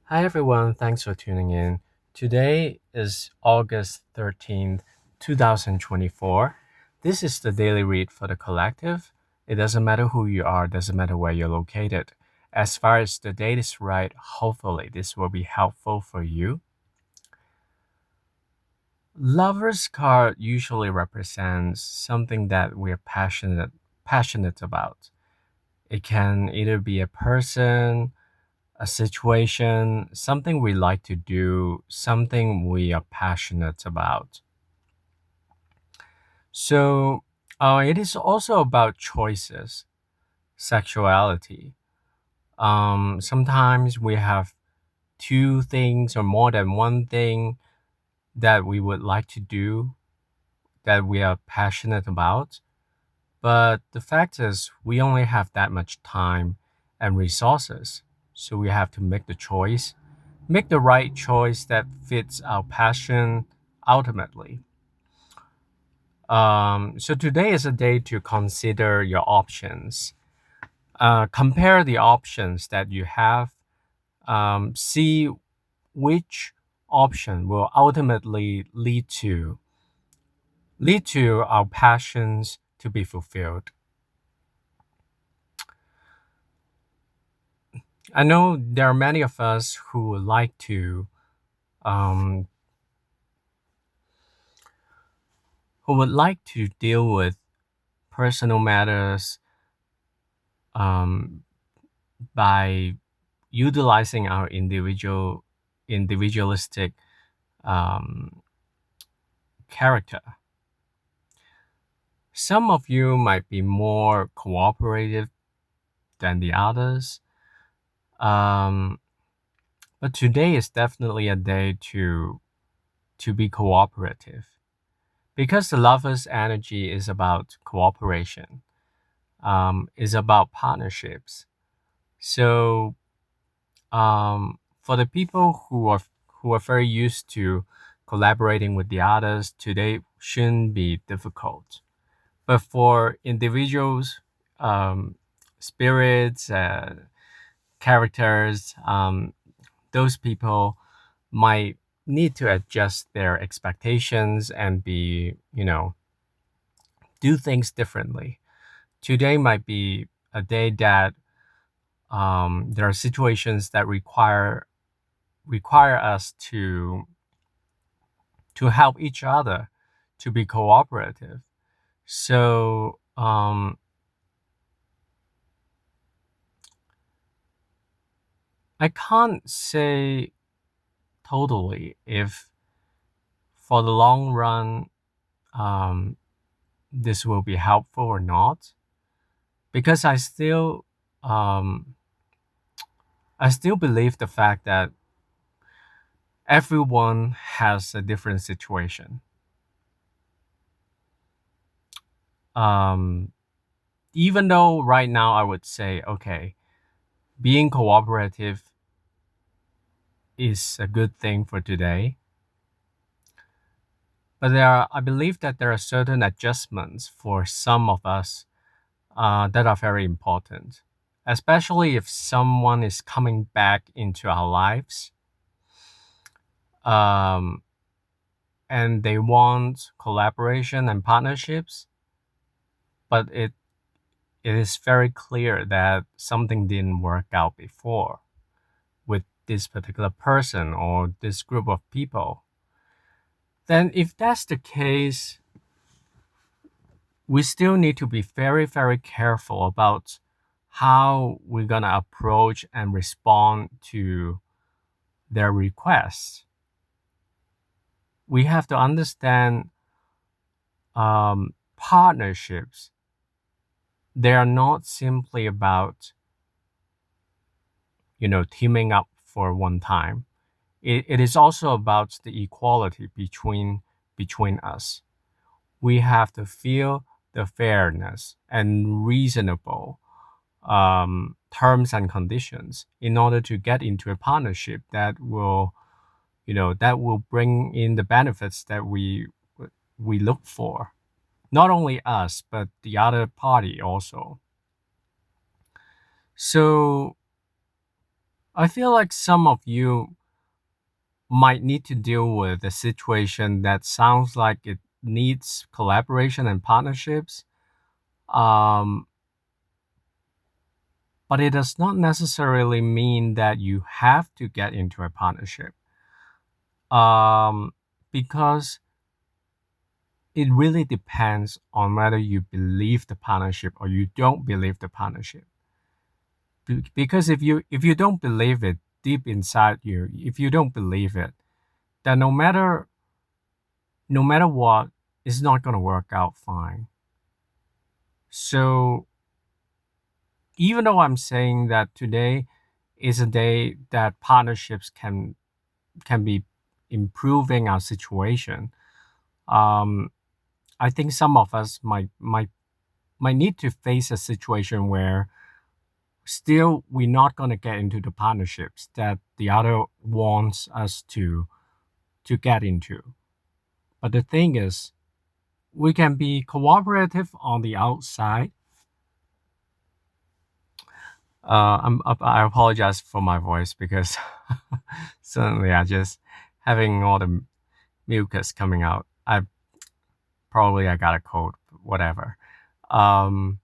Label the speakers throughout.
Speaker 1: Hi everyone, thanks for tuning in. Today is August 13th, 2024. This is the daily read for the collective. It doesn't matter who you are, doesn't matter where you're located. As far as the date is right, hopefully this will be helpful for you. Lover's card usually represents something that we're passionate about. It can either be a person, a situation, something we like to do, something we are passionate about. So, it is also about choices, sexuality. Sometimes we have two things or more than one thing that we would like to do that we are passionate about. But the fact is, we only have that much time and resources. So we have to make the choice, make the right choice that fits our passion ultimately. So today is a day to consider your options. Compare the options that you have. See which option will ultimately lead to our passions to be fulfilled. I know there are many of us who would like to um, deal with personal matters um, by utilizing our individualistic um, character. Some of you might be more cooperative than the others, um, but today is definitely a day to be cooperative because the lover's energy is about cooperation, is about partnerships. So for the people who are very used to collaborating with the others, today shouldn't be difficult. But for individuals, spirits, characters, those people might need to adjust their expectations and do things differently. Today might be a day that there are situations that require us to help each other to be cooperative. So I can't say totally if for the long run um, this will be helpful or not because um, I still believe the fact that everyone has a different situation. Um, Even though right now I would say, okay, being cooperative is a good thing for today, but I believe that there are certain adjustments for some of us that are very important, especially if someone is coming back into our lives, um, and they want collaboration and partnerships, but it is very clear that something didn't work out before with this particular person or this group of people. Then, if that's the case, we still need to be very, very careful about how we're going to approach and respond to their requests. We have to understand partnerships. They are not simply about, teaming up for one time. It is also about the equality between us. We have to feel the fairness and reasonable terms and conditions in order to get into a partnership that will bring in the benefits that we look for. Not only us, but the other party also. So I feel like some of you might need to deal with a situation that sounds like it needs collaboration and partnerships. Um, but it does not necessarily mean that you have to get into a partnership. Um, because it really depends on whether you believe the partnership or you don't believe the partnership. Because if you don't believe it deep inside you, if you don't believe it, then no matter what, it's not gonna work out fine. So even though I'm saying that today is a day that partnerships can be improving our situation, um, I think some of us might need to face a situation where still we're not going to get into the partnerships that the other wants us to get into. But the thing is, we can be cooperative on the outside. I apologize for my voice because suddenly I just having all the mucus coming out. I got a cold, whatever. Um,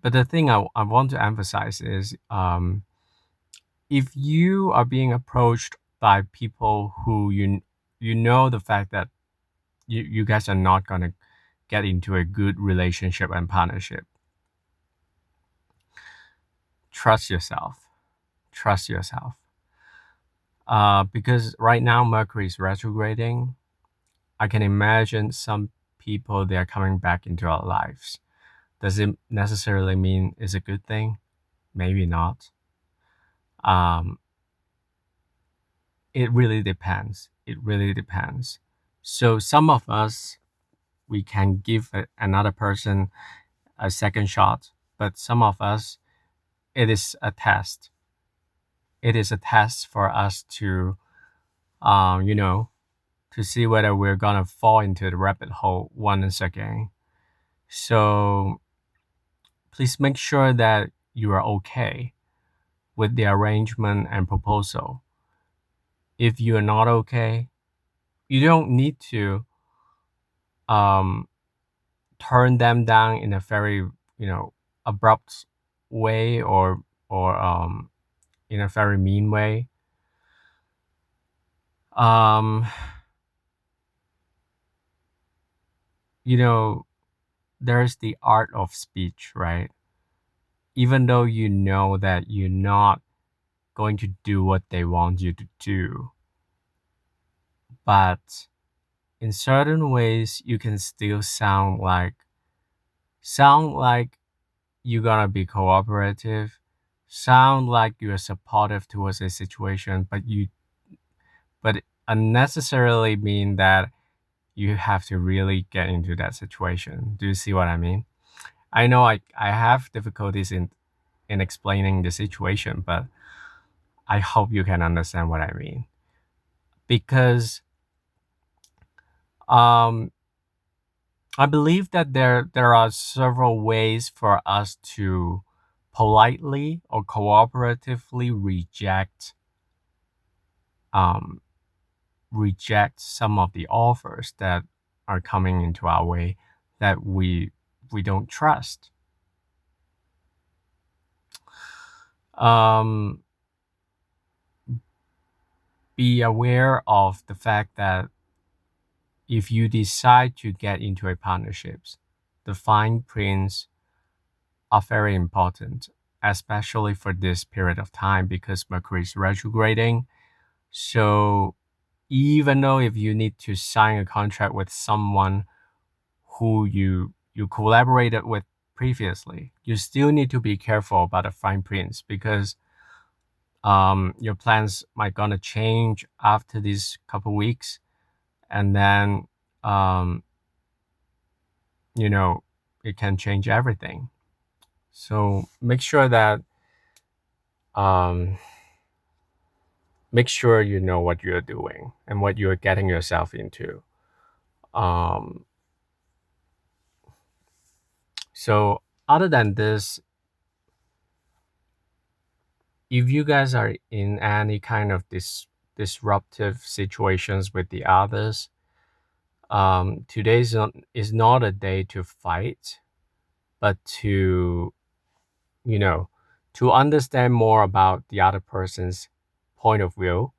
Speaker 1: but the thing I want to emphasize is, if you are being approached by people who you know the fact that you guys are not gonna get into a good relationship and partnership, trust yourself. Trust yourself. Because right now Mercury is retrograding. I can imagine some people they are coming back into our lives. Does it necessarily mean it's a good thing? Maybe not. Um, it really depends. It really depends. So some of us we can give another person a second shot, but some of us it is a test. It is a test for us to, you know, to see whether we're gonna fall into the rabbit hole once again. So please make sure that you are okay with the arrangement and proposal. If you are not okay, you don't need to um, turn them down in a very abrupt way or in a very mean way. Um, you know, there's the art of speech, right? Even though you know that you're not going to do what they want you to do, but in certain ways you can still sound like you're gonna be cooperative, sound like you're supportive towards a situation, but unnecessarily mean that you have to really get into that situation. Do you see what I mean? I know I have difficulties in explaining the situation, but I hope you can understand what I mean. Because um I believe that there are several ways for us to politely or cooperatively um, reject some of the offers that are coming into our way that we don't trust. Um, be aware of the fact that if you decide to get into a partnerships, the fine prints are very important, especially for this period of time because Mercury is retrograding. So even though if you need to sign a contract with someone who you collaborated with previously, you still need to be careful about the fine prints because your plans might gonna change after these couple weeks, and then um, you know it can change everything. So um, make sure you know what you're doing and what you're getting yourself into. Um, so other than this, if you guys are in any kind of disruptive situations with the others, is not a day to fight, but to, you know, to understand more about the other person's point of view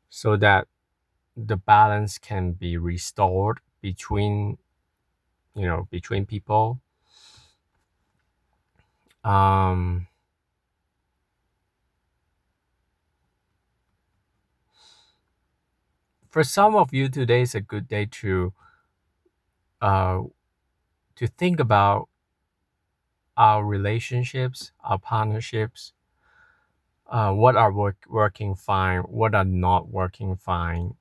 Speaker 1: so that the balance can be restored between, between people. um for some of you, today is a good day uh to think about our relationships, our partnerships, what are working fine, what are not working fine,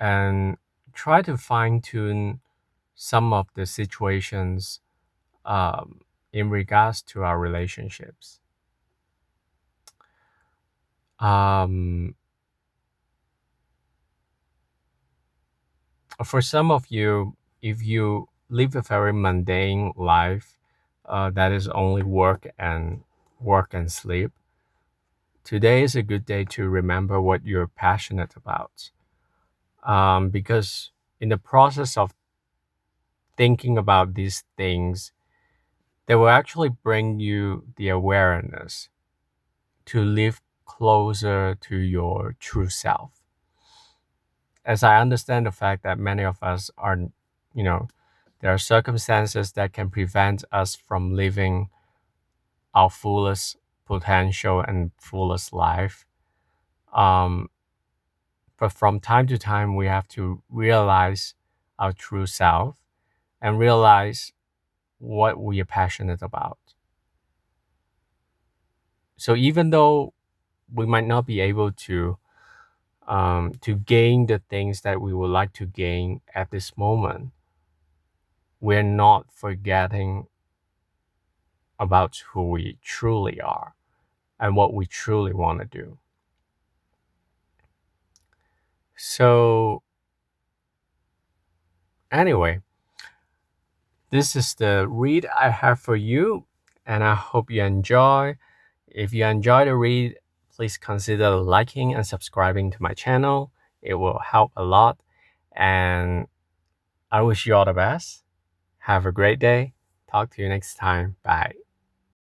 Speaker 1: and try to fine tune some of the situations, um, in regards to our relationships. Um, for some of you, if you live a very mundane life, that is only work and sleep, today is a good day to remember what you're passionate about. Because in the process of thinking about these things, they will actually bring you the awareness to live closer to your true self. As I understand the fact that many of us are, you know, there are circumstances that can prevent us from living our fullest potential and fullest life. Um, but from time to time, we have to realize our true self and realize what we are passionate about. So even though we might not be able to gain the things that we would like to gain at this moment, we're not forgetting about who we truly are and what we truly want to do. So, anyway, this is the read I have for you, and I hope you enjoy. If you enjoy the read, please consider liking and subscribing to my channel. It will help a lot. And I wish you all the best. Have a great day. Talk to you next time. Bye.